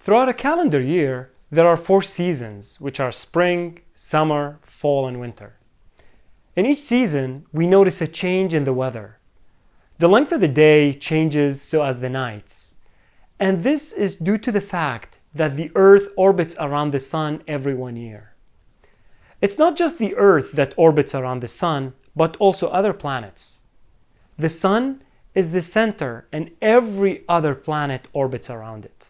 Throughout a calendar year, there are 4 seasons, which are spring, summer, fall, and winter. In each season, we notice a change in the weather. The length of the day changes so as the nights. And this is due to the fact that the Earth orbits around the Sun every 1 year. It's not just the Earth that orbits around the Sun, but also other planets. The Sun is the center and every other planet orbits around it.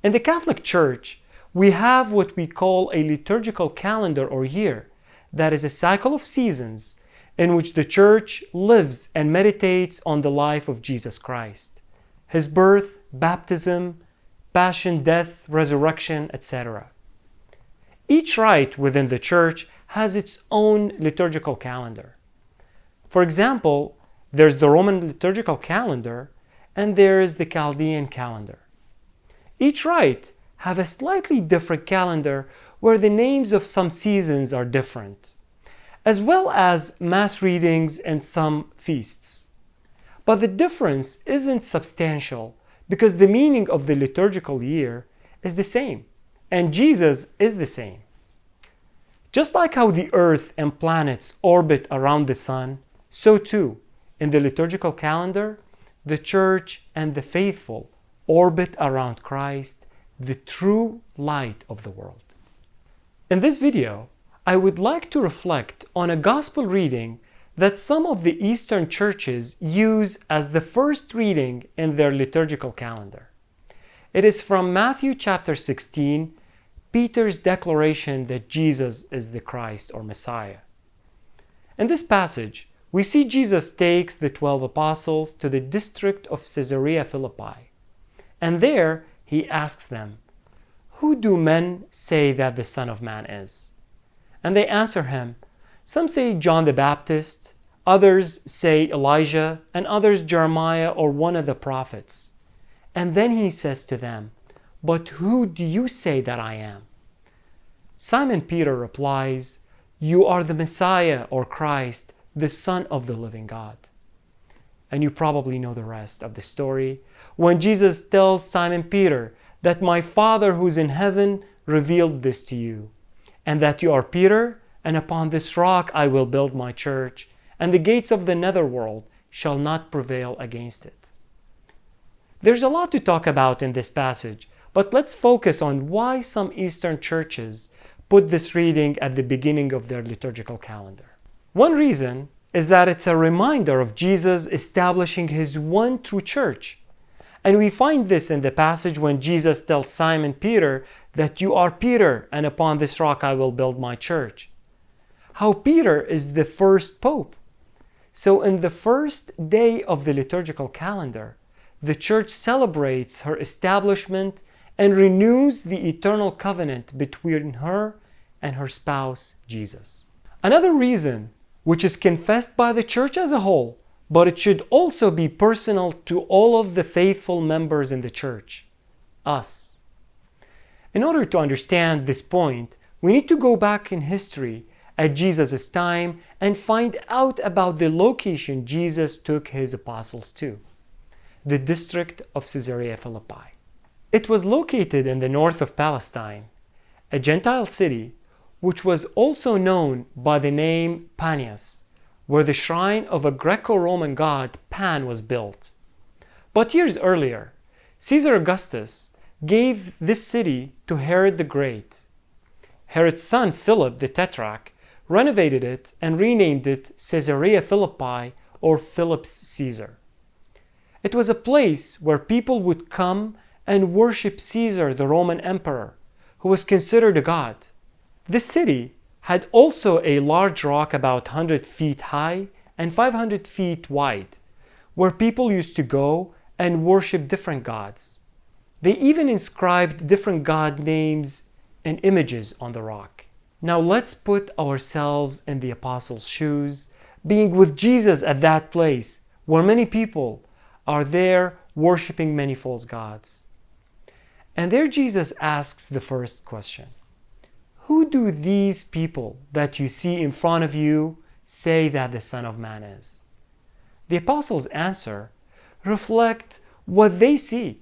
In the Catholic Church, we have what we call a liturgical calendar or year, that is a cycle of seasons in which the Church lives and meditates on the life of Jesus Christ, His birth, baptism, passion, death, resurrection, etc. Each rite within the Church has its own liturgical calendar. For example, there's the Roman liturgical calendar and there is the Chaldean calendar. Each rite have a slightly different calendar where the names of some seasons are different, as well as mass readings and some feasts. But the difference isn't substantial because the meaning of the liturgical year is the same, and Jesus is the same. Just like how the Earth and planets orbit around the Sun, so too, in the liturgical calendar, the Church and the faithful orbit around Christ, the true light of the world. In this video, I would like to reflect on a gospel reading that some of the Eastern churches use as the first reading in their liturgical calendar. It is from Matthew chapter 16, Peter's declaration that Jesus is the Christ or Messiah. In this passage, we see Jesus takes the 12 apostles to the district of Caesarea Philippi. And there he asks them, "Who do men say that the Son of Man is?" And they answer him, "Some say John the Baptist, others say Elijah, and others Jeremiah or one of the prophets." And then he says to them, "But who do you say that I am?" Simon Peter replies, "You are the Messiah or Christ, the Son of the living God." And you probably know the rest of the story when Jesus tells Simon Peter that my Father who's in heaven revealed this to you, and that you are Peter, and upon this rock I will build my church, and the gates of the netherworld shall not prevail against it. There's a lot to talk about in this passage, but let's focus on why some Eastern churches put this reading at the beginning of their liturgical calendar. One reason is that it's a reminder of Jesus establishing his one true church. And we find this in the passage when Jesus tells Simon Peter that you are Peter, and upon this rock I will build my church. How Peter is the first pope. So in the first day of the liturgical calendar, the church celebrates her establishment and renews the eternal covenant between her and her spouse, Jesus. Another reason, which is confessed by the church as a whole, but it should also be personal to all of the faithful members in the church, us. In order to understand this point, we need to go back in history at Jesus' time and find out about the location Jesus took his apostles to, the district of Caesarea Philippi. It was located in the north of Palestine, a Gentile city which was also known by the name Panias, where the shrine of a Greco-Roman god Pan was built. But years earlier, Caesar Augustus gave this city to Herod the Great. Herod's son Philip the Tetrarch renovated it and renamed it Caesarea Philippi, or Philip's Caesar. It was a place where people would come and worship Caesar, the Roman emperor, who was considered a god. This city had also a large rock about 100 feet high and 500 feet wide, where people used to go and worship different gods. They even inscribed different god names and images on the rock. Now let's put ourselves in the apostles' shoes, being with Jesus at that place, where many people are there worshiping many false gods. And there Jesus asks the first question. Who do these people that you see in front of you say that the Son of Man is? The apostles' answer reflect what they see.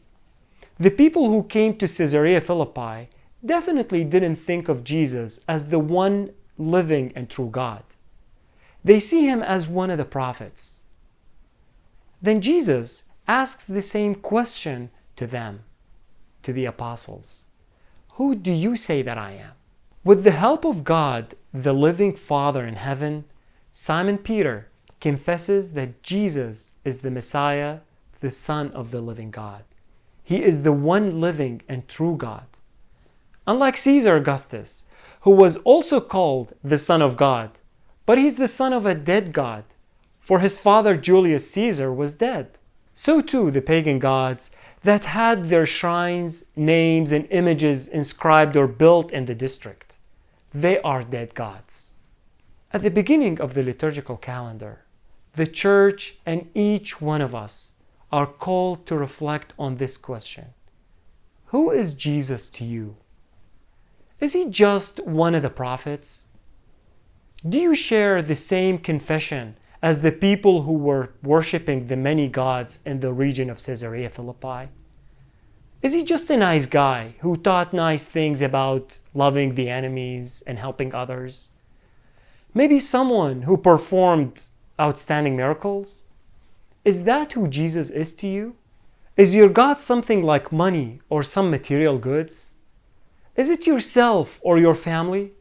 The people who came to Caesarea Philippi definitely didn't think of Jesus as the one living and true God. They see him as one of the prophets. Then Jesus asks the same question to them, to the apostles. Who do you say that I am? With the help of God, the living Father in heaven, Simon Peter confesses that Jesus is the Messiah, the Son of the living God. He is the one living and true God. Unlike Caesar Augustus, who was also called the Son of God, but he's the son of a dead God, for his father Julius Caesar was dead. So too the pagan gods that had their shrines, names, and images inscribed or built in the district. They are dead gods. At the beginning of the liturgical calendar, the Church and each one of us are called to reflect on this question. Who is Jesus to you? Is he just one of the prophets? Do you share the same confession as the people who were worshipping the many gods in the region of Caesarea Philippi? Is he just a nice guy who taught nice things about loving the enemies and helping others? Maybe someone who performed outstanding miracles? Is that who Jesus is to you? Is your God something like money or some material goods? Is it yourself or your family?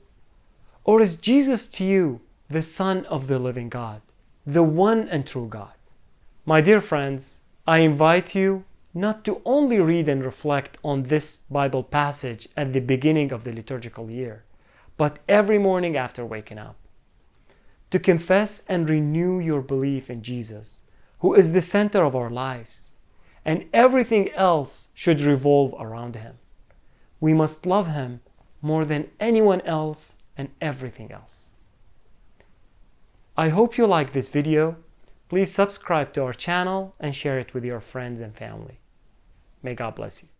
Or is Jesus to you the Son of the living God, the one and true God? My dear friends, I invite you not to only read and reflect on this Bible passage at the beginning of the liturgical year, but every morning after waking up, to confess and renew your belief in Jesus, who is the center of our lives, and everything else should revolve around him. We must love him more than anyone else and everything else. I hope you like this video. Please subscribe to our channel and share it with your friends and family. May God bless you.